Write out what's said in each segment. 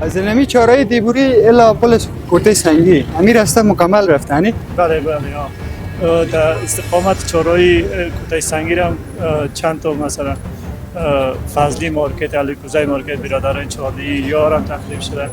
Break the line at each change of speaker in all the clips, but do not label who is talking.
از نمی چهارراه دیبوری الا پل کوته سنگی امیر راسته مکمل رفتنی؟
بله بله در استقامت چهارراه کوته سنگی را چند تا مثلا فضلی مارکت علیکوزای مارکت برادران چهارراه یار هم تخریب شده.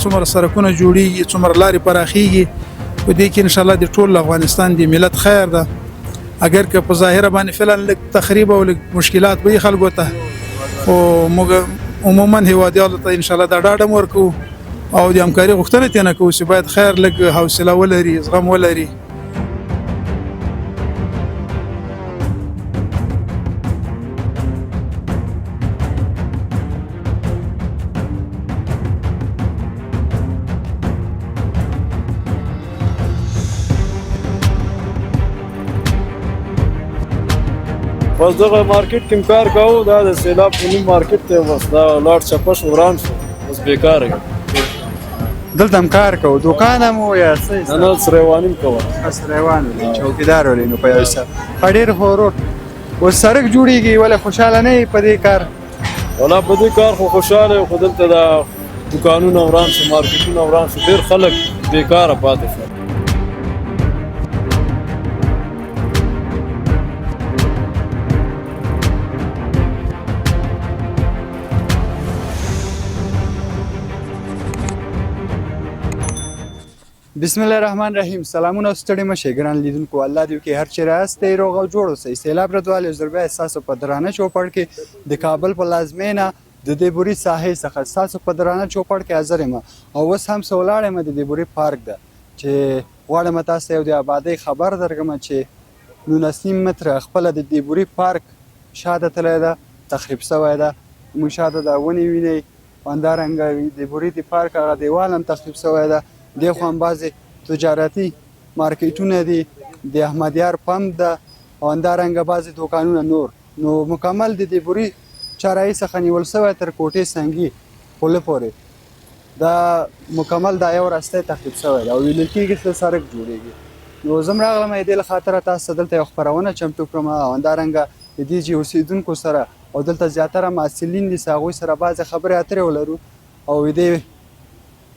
څومره سرکونه جوړیږي څومره لارې پراخیږي په دې کې ان شاء الله د ټول افغانستان د ملت خیر ده اگر که په ظاهر باندې فعلا لږ تخریب او لږ مشکلات به خلکو ته خو موږ عموما هیوادیانو ته ان شاء الله دا ډاډ ورکو او د همکاري غوښتنه تنه کوو چې باید خیر لږ حوصله ولري زغم ولري.
بس دغه مارکیټ کې کار کوو دا د سیلاب په نوم مارکیټ دی بس دا لاړ چپش وران شو بس بیکاره
دلته هم کار کوو دوکان هم یا څه؟
نه سریوانیم کوه
سریوان چوکیدار ولې نو په یو څه ډېر خو روډ اوس سړک جوړیږي ولې خوشحاله نه یې په دې کار؟
ولا په دې کار خو خوشحاله یم خو دلته دا دوکانونه وران شو مارکیټونه وران شو ډېر خلک بیکاره پاتې شول.
بسم الله الرحمن الرحیم. سلامونه ستړي مشه ګران لیدونکو الله دې کې هر چیرې هسته روغ او جوړ اوسئ. سیلاب ردوال یو ځل بیا ستاسو په درانه چوپړ کې د کابل په لازمینه د دیبوري ساحې څخه ستاسو په درانه چوپړ کې حاضر یم او اوس هم څه ولاړ یم د دیبوري پارک ده چې غواړم تاسو ته یو د ابادۍ خبر درکړم چې 19 متره خپله د دیبوري پارک شاته تللی ده تخریب شوی ده. موږ شاته دا ونې وینئ همدارنګه دیبوري د پارک هغه دیوال هم تخریب شوی ده. دې خوا هم بعضې تجارتي مارکیټونه دي د احمدیار پمپ ده او همدارنګه بعضې دوکانونه نور نو مکمل د دیبوري چهارراه څخه نیول شوی تر کوټې سنګي پله پورې دا مکمل دا یو راستی تخریب شوی ده او ویل کېږي چې سړک جوړیږي. نو زه هم راغلم د دې له خاطره تاسو ته دلته یو خپرونه چمتو کړم او همدارنګه د دې چې اوسېدونکو سره او دلته زیاتره محصلین دي چې هغوی سره بعضې خبرې اترې ولرو او دې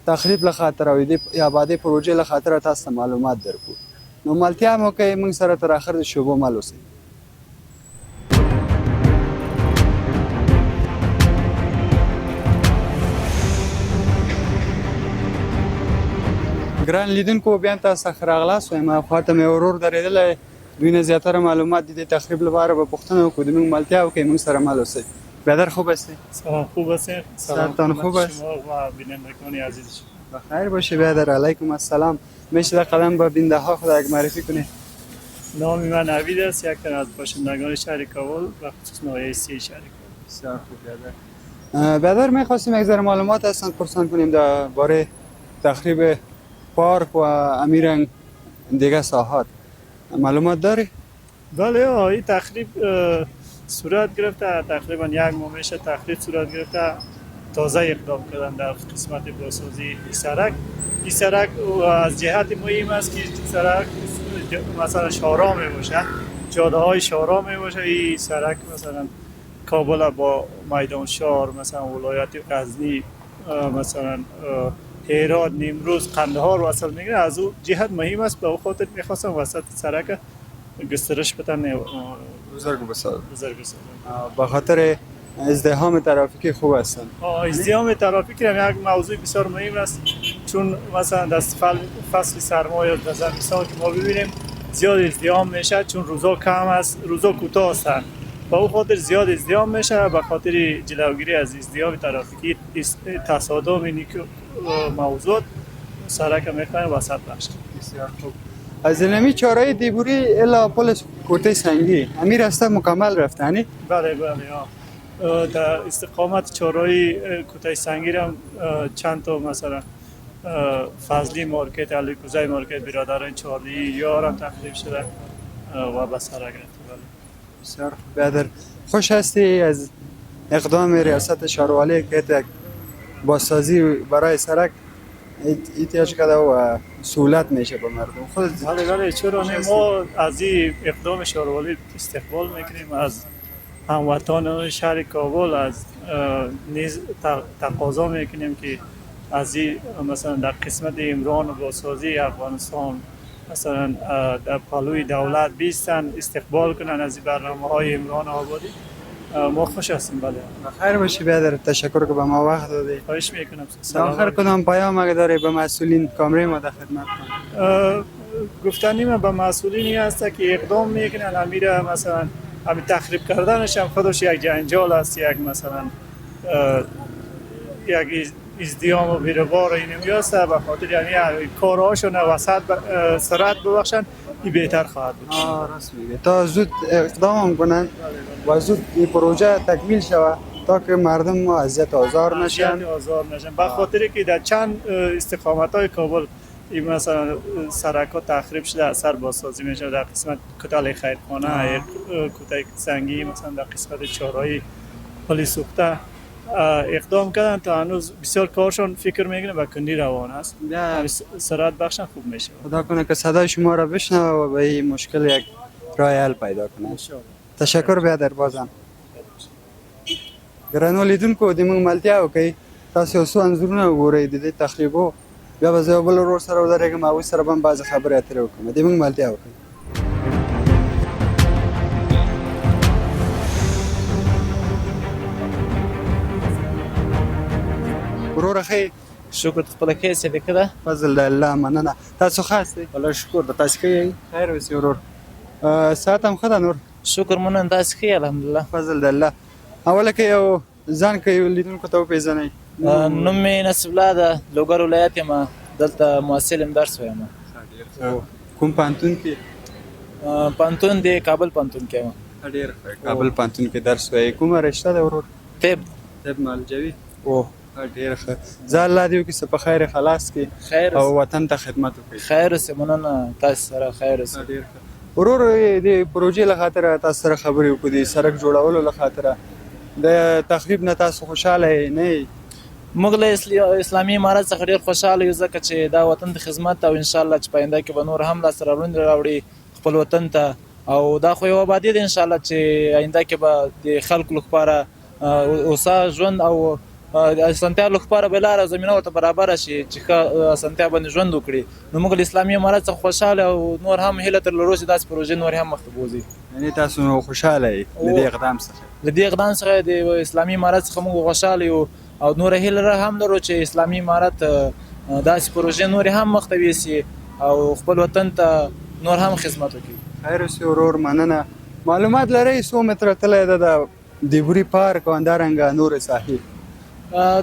تخریب له خاطر او د آبادۍ پروژې له خاطر تاسو ته معلومات درکو. نو ملتیا مو کوي موږ سره تر اخر د شوبو مل اوسئ. ګران لیدونکو بیا تاسو ښه راغلاست وایم خواته مې ورور درېدلی دوی نه زیاتره معلومات دي د تخریب لپاره به پوښتنه وکړو د موږ ملتیا وکړئ موږ سره مل اوسئ. برادر خوب هستی؟
سلام خوب هستید؟
سلام خوب است؟
شما و بینندگان عزیز شما
بخیر باشه برادر. علیکم السلام. میشه در قدم به بیننده ها خود یک معرفی کنید؟
نام من نوید است یک تن از باشندگان شهر کابل و خصوص ناحیه 3 شهر کابل.
بسیار خوب برادر. برادر میخواستیم یک ذره معلومات هستن پرسان کنیم درباره تخریب پارک و امیرنگ دیگه ساحات معلومات داری؟
بله این تخریب صورت گرفته تقریبا یک ماه میشه تخریب صورت گرفته تازه اقدام کردن در قسمت بازسازی این سرک. این سرک از جهت مهم است که سرک مثلا شارا می باشه جاده های شارا می باشه. این سرک مثلا کابل با میدان شهر مثلا ولایت غزنی مثلا هرات نیمروز قندهار وصل میگیره از اون جهت مهم است به خاطر میخواستم وسط سرک گسترش بدن
بزرگ بسازن
به
خاطر ازدحام ترافیکی خوب هستن.
ازدحام ترافیکی هم یک موضوع بسیار مهم است چون مثلا در فصل سرما یا در زمستان که ما ببینیم زیاد ازدحام میشه چون روزا کم است روزا کوتاه هستند به اون خاطر زیاد ازدحام میشه به خاطر جلوگیری از ازدحام ترافیکی تصادم این موضوع سرک میخوایم وسط بخش.
بسیار خوب. از نمی چهارراه دیبوری الا پل کوته سنگی امیر راسته مکمل رفتنی؟
بله در استقامت چهارراه کوته سنگی هم چند تا مثلا فضلی مارکت علیکوزای مارکت برادران چهارراه یار هم تخریب شده و به سرک رفته.
بسیار خوب. بیادر خوش هستی از اقدام ریاست شاروالی که یک بازسازی برای سرک احتیاج کرده و سهولت میشه به مردم خود
بله چرا نه، ما از این اقدام شاروالی استقبال میکنیم، از هموطنان شهر کابل از نیز تقاضا میکنیم که از این مثلا در قسمت عمران و بازسازی افغانستان مثلا در پلوی دولت بیستن، استقبال کنن از این برنامه های عمران آبادی. ما خوش هستیم. بله
خیر باشی بیادر، تشکر که به ما وقت دادی.
خواهش میکنم.
آخر کدام پیام اگه داری به مسئولین کامره ما در خدمت کن.
گفتنی من به مسئولینی هست که اقدام میکنن امیر مثلا همین تخریب کردنش هم خودش یک جنجال است، یک مثلا یک ازدیام و بیروار اینو میاسته، به خاطر یعنی کارهاشون وسط سرعت ببخشن این بهتر خواهد بود.
راست میگه، تا زود اقدام کنن و زود این پروژه تکمیل شود تا که مردم اذیت آزار نشن.
به خاطر که در چند استقامت های کابل این مثلا سرک ها تخریب شده، اثر بازسازی میشه. در قسمت کتل خیرخانه، کوته سنگی، مثلا در قسمت چهارراه پل سوخته اقدام کردن تا هنوز بسیار کارشون فکر میکنه به کندی روان است. سرعت بخشن خوب میشه.
خدا کنه که صدای شما را بشنوه و به این مشکل یک راه حل پیدا کنه. تشکر بیادر بازم. ګرانو لیدونکو د موږ ملتیا وکړئ، تاسو یو څو انځورونه وګورئ د دې تخریبو، بیا به زه یو بل ورور سره ودرېږم، هغوی سره به هم بعضې خبرې اترې وکړم. د موږ ملتیا وکړئ. وروره ښه یې؟
شکر خپله ښه یې صدقه ده.
فضل د الله مننه. تاسو ښه هستئ؟
والله شکر د تاسې ښه یئ؟
خیر اوسې ورور. صحت هم ښه ده نور؟
شکر مننه، تاسې ښه یئ؟ الحمدلله.
فضل د الله. اوله که یو ځان که یو لیدونکو ته وپېژنئ.
نوم مې نصیب الله ده، لوګر ولایت یم، دلته محصل یم، درس وایم.
کوم پوهنتون کې؟
پوهنتون د کابل پوهنتون کې یم.
ډېر ښه. کابل پوهنتون کې درس وایي. کومه رشته ده ورور؟
طب.
طب مالجوي. ډېر ښه. زه الله دې وکړي چې په خیر خلاص کړي
خیر
او وطن ته خدمت وکړي.
خیر اوسې، مننه تاسې سره خیر اوسې.
ډېر ښه. ورور د پروژې له خاطره تاسو سره خبرې وکړو، د سړک جوړولو له خاطره د تخریب نه تاسو خوشحاله یې نه یې؟
موږ له اسلامي امارت څخه ډېر خوشحاله یو، ځکه چې دا وطن ته خدمت او انشاءالله چې په آینده کې به نور هم لاسته راوړي خپل وطن ته، او دا خو یو آبادي ده انشاءالله چې آینده کې به د خلکو لپاره هوسا ژوند او اسانتیا لپاره به لاره زمینه ورته برابره شي چې ښه اسانتیا باندې ژوند وکړي. نو موږ له اسلامي امارت څخه خوشحاله او نور هم هیله تر لرو چې داسې پروژې نور هم مخته بوځي.
یعنې تاسو نو خوشحاله یې له دې اقدام څخه؟
له دې اقدام څخه د اسلامي امارت څخه موږ خوشحاله یو او نور هیله هم لرو چې اسلامي امارت داسې پروژې نور هم مخته یوسي او خپل وطن ته نور هم خدمت وکړي.
خیر اوسې ورور، مننه. معلومات لرئ څو متره تللی ده د دیبوري پارک او همدارنګه نورې ساحې؟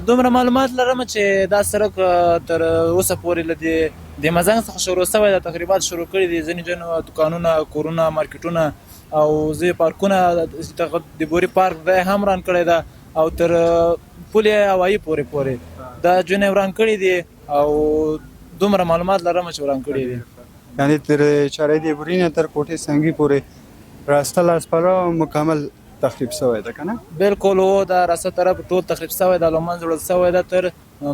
دومره معلومات لرم چې دا سړک تر اوسه پورې له د مزنګ څخه شروع شوی ده، تقریبات شروع کړي دي، ځینې دوکانونه، کورونه، مارکیټونه او ځینې پارکونه، د بوري پارک دی هم ران کړی ده او تر پل هوایي پورې دا جونې وران کړي دي او دومره معلومات لرم چې وران کړي دي.
یعنې تر چارې دیبوري نه تر کوټې سنګي پورې راسته لاسپاره مکمل تخریب شوی ده که نه؟
بالکل و، دا راسته طرف ټول تخریب شوی ده، له منځه وړل شوی ده تر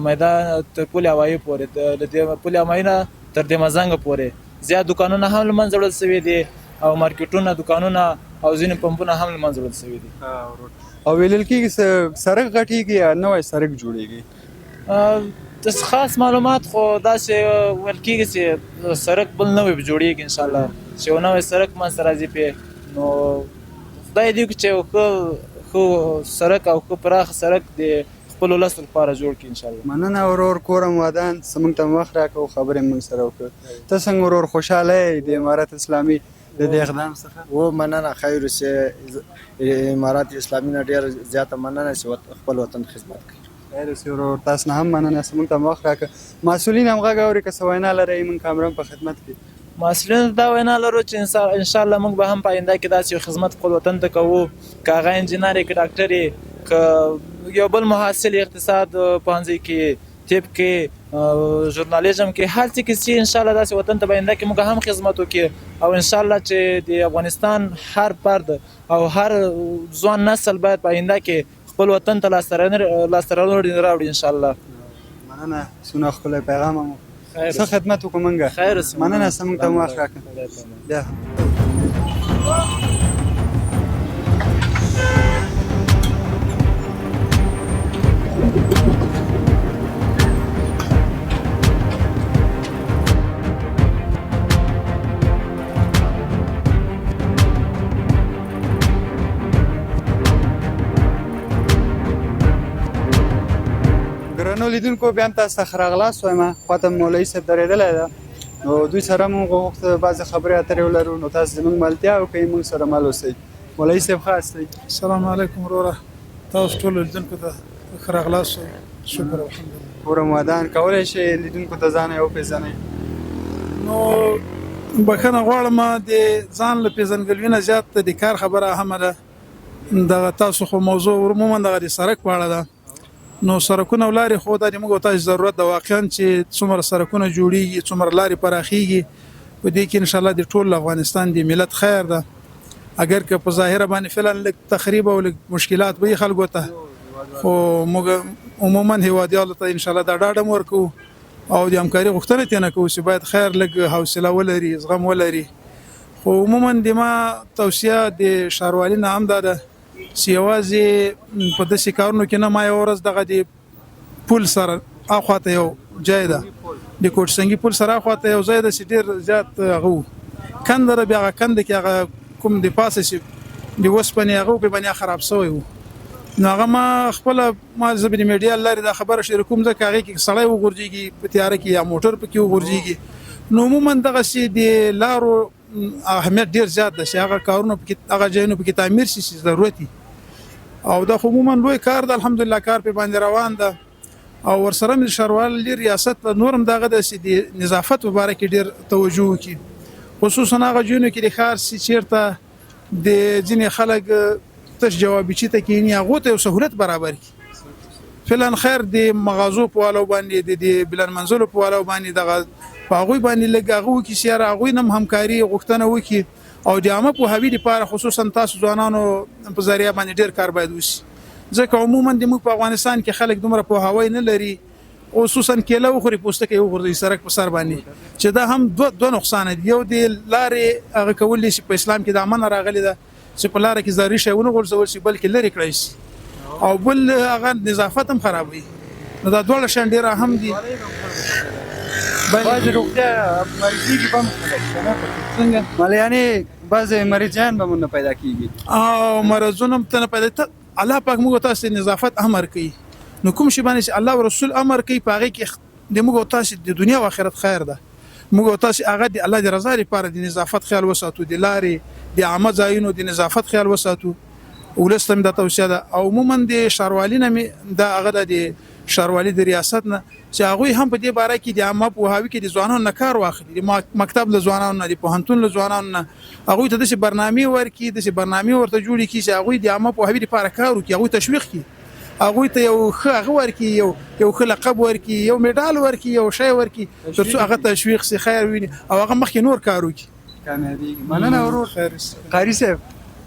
میدان، تر پل هوایي پورې، د پل هوایي نه تر د مزنګ پورې. زیات دوکانونه هم له منځه وړل شوي دي او مارکیټونه، دوکانونه او ځینې پمپونه هم له منځه وړل شوي دي.
او ویلل کېږي سړک غټېږي یا نوی سړک جوړېږي؟
خاص معلومات خو داسې ویل کېږي چې سړک بل نوی جوړېږي انشاءالله، چې یو نوی سړک منځته راځي پې. نو خدای دې وکړي چې یو ښه سړک او ښه پراخ سړک د خپلو ولس لپاره جوړ کړي انشاءالله.
مننه ورور، کورم ودان، څه موږ ته وخت راکړه او خبرې موږ سره وکړه. ته څنګه ورور، خوشحاله یې د امارت اسلامي د دې اقدام څخه؟
و مننه، خیر اوسې. امارت اسلامي نه ډېره زیاته مننه چې خپل وطن خدمت کوي.
خیر اوسې ورور، تاسو نه هم مننه چې موږ ته وخت راکړه. مسؤلین هم غږ اوري، که څه وینا لرئ موږ کامره په خدمت کې.
مسؤلینو دا وینا لرو چې انشاءالله موږ به هم په آینده کې داسې یو خدمت خپل وطن ته کوو، که هغه انجینر یې، که ډاکټر یې، که یو بل محصل اقتصاد پوهنځي کې، طب کې، ژورنالیزم کې هر څه کې چې ان شاء الله داسې وطن ته به آینده کې موږ هم خدمت وکړو او ان شاء الله چې د افغانستان هر فرد او هر ځوان نسل باید په آینده کې خپل وطن ته لاسته راوړي ان شاء الله.
مننه سونه خپل پیغام مو
خیر
څه خدمت وکړو مونږه
خیر
مننه سمون ته وخت راکړه بیا ګرانو لیدونکو بیا هم تاسو ته ښه راغلاست وایم خواته مولوي صاحب درېدلی ده نو دوی سره مونږ غوښته بعضې خبرې اترې ولرو نو تاسو زموږ ملتیا وکړئ مونږ سره مل اوسئ مولوي صاحب ښه هستئ
السلام علیکم وروره تاسو ټولو لیدونکو ته ښه راغلاست شکر الحمدلله
پوره مودان کولی شئ لیدونکو ته ځان یې وپېژنئ
نو بخښنه غواړم د ځان له پېژندګلوي نه زیات د کار خبره اهمه ده دغه تاسو خو موضوع عموما دغه د سړک په اړه ده نو سړکونه او لارې خو د موږ ته ضرورت ده واقعا چې څومره سړکونه جوړیږي څومره لارې پراخیږي په دې کې ان شاء الله د ټول افغانستان د ملت خیر ده اگر که په ظاهر باندې فعلا لږ تخریب او لږ مشکلات به خلکو ته خو موږ عموما هیوادیانو ته ان شاء الله دا ډاډ ورکو او د همکاري غوښتنه تنه کوو چې باید خیر لږ حوصله ولري زغم ولري خو عموما د ما توصیه د ښاروالۍ نه هم ده چې یوازې په داسې کارونو کې نه ما یو ورځ دغه د پل سره اخواته یو ځای ده د کوټسنګي پل سره اخواته یو ځای ده چې ډېر زیات هغه کنده ده بیا هغه کنده کې هغه کوم د پاسه چې د اوسپنې هغه په باندې خراب شوی و نو هغه ما خپله ما زه به د میډیا له لارې دا خبره شریکوم ځکه هغې کې سړی وغورځېږي په تیاره کې یا موټر پکې وغورځېږي نو عموما دغسې د لارو اهمیت ډېر زیات ده چې هغه کارونه پکې هغه ځایونه پکې تعمیر شي چې ضرورت وي او دا خو عموما لوی کار ده الحمدلله کار په باندې روان ده او ورسره مې ښاروالۍ ریاست له نورم دغه ده چې د نظافت په باره کې ډېر توجه وکړي خصوصا هغه ځایونو کې د ښار چې چېرته د ځینې خلک تش جوابچي ته کښېني هغو ته یو سهولت برابر کړي فعلا خیر د مغازو په والو باندې د بلند منزلو په والو باندې دغه په هغوی باندې لږ هغه وکړي چې یاره هغوی نه هم همکاري غوښتنه وکړي او د عامه پوهاوي لپاره خصوصا تاسو ځوانانو په ذریعه باندې ډېر کار باید وشي ځکه عموما د موږ په افغانستان کې خلک دومره پوهاوی نه لري خصوصا کیله وخوري پوستکی وغورځي سړک په سر باندې چې دا هم دوه نقصان دي یو د لارې هغه کول شي په اسلام کې د امن راغلی ده چې په لاره کې ضروري شیونه غورځول شي بلکې لرې کړی شي او بل هغه نظافت هم خرابوي نو دا دواړه شیان ډېر اهم دي
بعضې روغتیا مریضېږي به هم څنګه یعنې بعضې مریضیان به مو نه پیدا کېږي
او مرضونه ته نه پیدا الله پاک موږ تاسو نظافت امر کوي نو کوم شی باندې الله او رسول امر کوي په هغه کې د موږ تاسو د دنیا او آخرت خیر ده موږ تاسو هغه د الله د رضا لپاره د نظافت خیال وساتو د لارې د عامه ځایونو د نظافت خیال وساتو ولستم د توصیه ده او عموما د ښاروالۍ نه د هغه د ښاروالۍ د ریاست نه چې هغوی هم په دې باره کې د عامه پوهاوي کې د ځوانانو نه کار واخلي د مکتب له ځوانانو نه د پوهنتون له ځوانانو نه هغوی ته داسې برنامې ورکړي داسې برنامې ورته جوړې کړي چې هغوی د عامه پوهاوي لپاره کار وکړي هغوی تشویق کړي هغوی ته یو ښه هغه ورکړي یو ښه لقب ورکړي یو میډال ورکړي یو شی ورکړي تر څو هغه تشویق شي خیر ویني او هغه مخکې نور کار وکړي
کامیابېږي مننه ورور قاري صاحب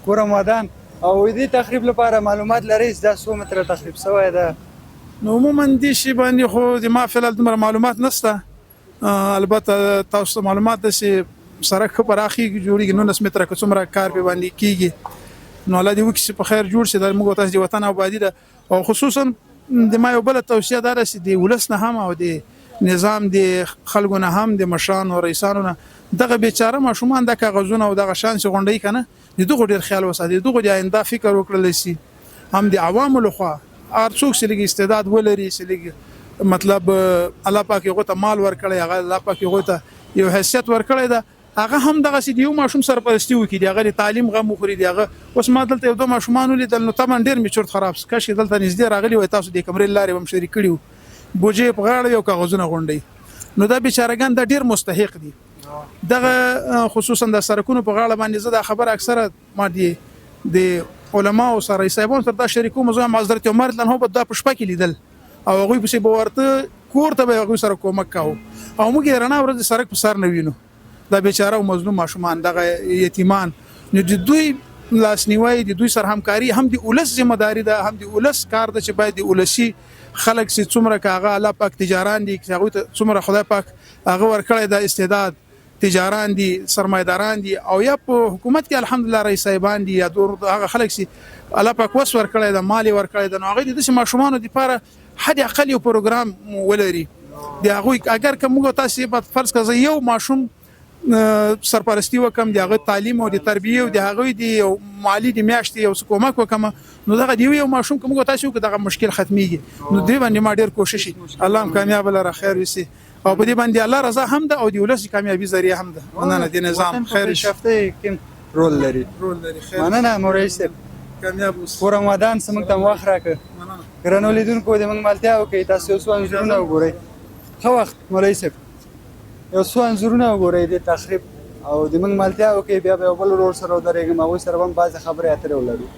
کوره مودان او دې تخریب لپاره معلومات لرئ دا څو متره تخریب شوی ده
نو عموما دې شي باندې خو د ما فعلا دومره معلومات نشته البته تاسو معلومات ده چې سړک ښه پراخېږي جوړېږي 19 متره که څومره کار پې باندې کېږي نو الله دې وکړي چې په خیر جوړ شي دا موږ تاسو د وطن آبادي ده او خصوصا د ما یو بله توصیه دا ده چې د ولس نه هم او د نظام د خلکو نه هم د مشرانو او رئیسانو نه دغه بیچاره ماشومان د کاغذونه او دغه شان چې غونډوي که نه د دغو ډېر خیال وساتي د دغو د آینده فکر وکړلی شي هم د عوامو لخوا هر څوک چې لږ استعداد ولري چې لږ مطلب الله پاک هغو ته مال ورکړی هغه الله پاک هغو ته یو حیثیت ورکړی ده هغه هم دغسې د یو ماشوم سرپرستي وکړي د هغه د تعلیم غم وخوري د هغه اوس ما دلته یو دوه ماشومان ولیدل نو طبعا ډېر مې چورت خراب کش دلته نږدې راغلي وای تاسو د کمرې له لارې به م شریک کړي وو بوجې په غاړه یو کاغذونه غونډوي نو دا بیچارهګان دا ډېر مستحق دي دغه خصوصا د سړکونو په غاړه باندې زه دا خبره اکثره ما د علماو سره صاحبانو سره دا شریکوم زه هم حضرت عمر رضی الله عنه دا په شپه کې لیدل او هغوی پسې به ورته کور ته به هغوی سره کومک کاوه او موږ یې رڼا ورځ سړک په سر نه وینو دا بیچاره او مظلوم ماشومان دغه یتیمان نو د دوی لاسنیوي د دوی سره همکاري هم د ولس ذمہ داری ده هم د ولس کار ده چې باید د ولسی خلک سي څومره کاغه الله پاک تجاران دي هغه ته څومره خدای پاک هغه ورکړی د استعداد تجاران دي سرمایداران دي او یا په حکومت کې الحمدلله رئیس صاحبان دي یا دور هغه خلک سي الله پاک وس ورکړی د مالی ورکړی د هغه د ماشومان لپاره حد اقل یو پروګرام ولري دی هغه اگر کوم تاسو په فرض کړئ یو ماشوم سرپرستی وکم دغه تعلیم او د تربیه او دغه دی مالی د میاشتې او کومک وکم نو دغه دی یو ماشوم کوم تاسو دغه مشکل ختميږي نو دی باندې ما ډیر کوشش الله هم کامیاب لره خیر وسی او په دې باندې الله رضا هم ده او د ولس کامیابی ذریعہ هم ده مننه د نظام خیر
شفته کوم رول لري
خیر
مننه مورئیس
کامیاب اوس
په رمضان سمک ته واخ راکړه ګرانو لیدونکو د منګ مالتیا او کې تاسو اوس انځورونه وګورئ خو وخت مورئیس یو څو انځورونه وګورئ د تخریب او د منګ مالتیا او کې بیا بل ورور سره درېږم او سره هم بعض خبرې اترې ولري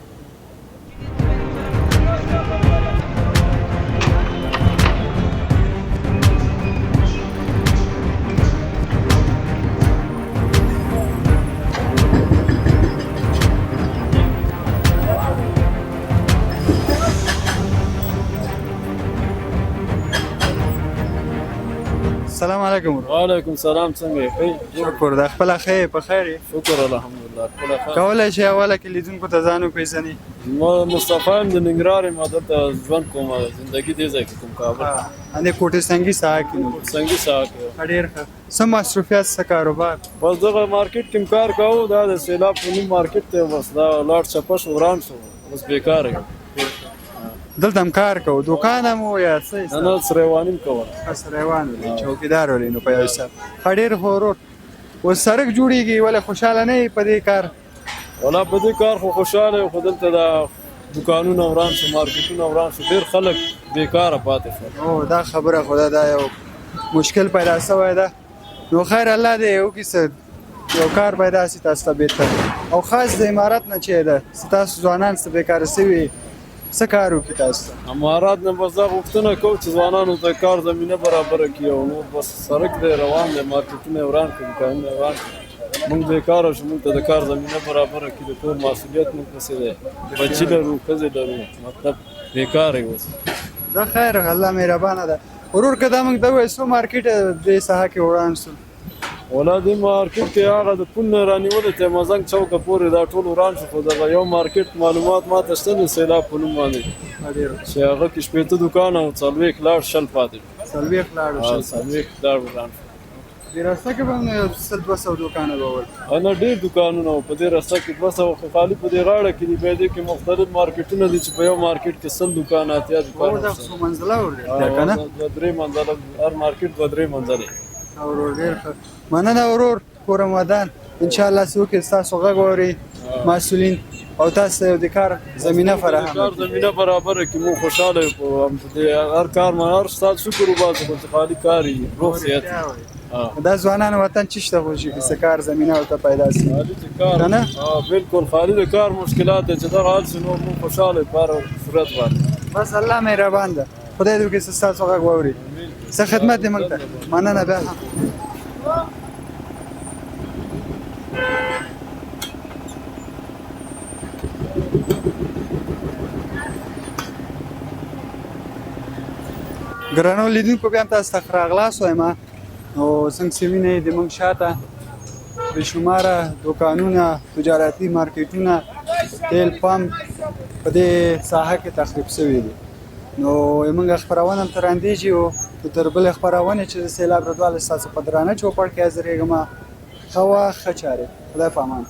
السلام علیکم
وعلیکم السلام څنګه یې
شکر د خپل خیر په خیر
شکر الحمدلله خپل خیر
کولای شي اوله کې لیدونکو ته ځانو پیژني
مصطفی د ننګرهار مدته ژوند کوم زندگی دې ځای کې کوم کابل
انې کوټه څنګه ساکي
څنګه ساکه
ډیر ښه سم مصروفیت څه کاروبار
بس دغه مارکیټ کې کار کوو دا د سیلاب په نوم مارکیټ ته بس دا لاټ چپش وران شو بس بیکار یم
دلته هم کار کوو دوکان مو یا څه
نه سریوانیم کوم
سریوان چوکیدار ولې نو په یو څه ډیر هورور و سړک جوړیږي ولا خوشاله نه په دې کار
ولا په دې کار خو خوشاله خو دلته دا دکانونه وران شو مارکیټونه وران شو ډیر خلک بیکاره پاتې شو
او دا خبره خدا دا یو مشکل پیدا شوی ده نو خیر الله دې یو کیسه یو کار پیدا سي تاسو ته بهتر او خاص د امارات نه چي ده تاسو ځوانان څه بیکاره سوي څه کار وکړي تاسو
امارات نه بس دا غوښتنه کوو چې ځوانانو ته کار زمینه برابره کړي او نور بس سړک دی روان دی مارکیټونه وران کړي دوکانونه وران کړي موږ بیکاره شو موږ ته د کار زمینه برابره کړي د ټول مسؤلیت موږ پسې دی بچي لرو ښځې لرو مطلب بیکاره یې اوس
دا خیر الله مهربانه ده ورور که دا موږ ته وایي څو مارکیټ دې ساحه کې وران شو
ولا دې مارکیټ کې هغه د پل نه رانیولې ته مزنګ چوکه پورې دا ټول وران شو خو دغه یو مارکیټ معلومات ماته شته د سیلاب په نوم باندې چې هغه کې شپېته دوکان او څلوېښت لاړ شل پاتې
څلوېښت لاړ
څلوېښت لاړ وران شو
دې راسته کې به یو سل 200 دوکانه به ول
نه ډېر دوکانونه په دې راسته کې 200 خو خالي په دې غاړه کې دي بیا دې کې مختلف مارکیټونه دي چې په یو مارکیټ کې 100 دوکان اتیا
او دا څو منزله ور کنه
درې منزله هر مارکیټ دوه درې منزله
ورور ډېر ښه مننه ورور په رمضان ان شاء الله څوک تاسو غږ اوري مسؤلین او تاسو د کار زمينه فراهم
کار زمينه برابر کی مو خوشاله په هر کار ما هر سات شکر وباسه چې خالي کاری روح صحت
دا ځوانان وطن چشته خوشي چې کار زمينه او ته پیدا سي
کنه بالکل خالي د کار مشکلات چې دا حال شنو مو خوشاله پر صورت باندې
بس الله مهربان ده خدای دې کې تاسو غږ اوري څه خدمت دې مونږ ته مننه به ګرانو لیدونکو بیا تاسو ته راغلاس وایم او څنګه چې وینئ د موږ شاته بېشماره دوکانونه تجارتي مارکیټونه تیل پمپ په دې ساحه کې تخریب شوي دي نو موږ خپرونه هم تر اندېږي او تر بلې خپرونې چې د سیلاب ردواله ستاسو په درانه چوپړ کې حاضرېږم ښه وخت ښه چارې خدای په امان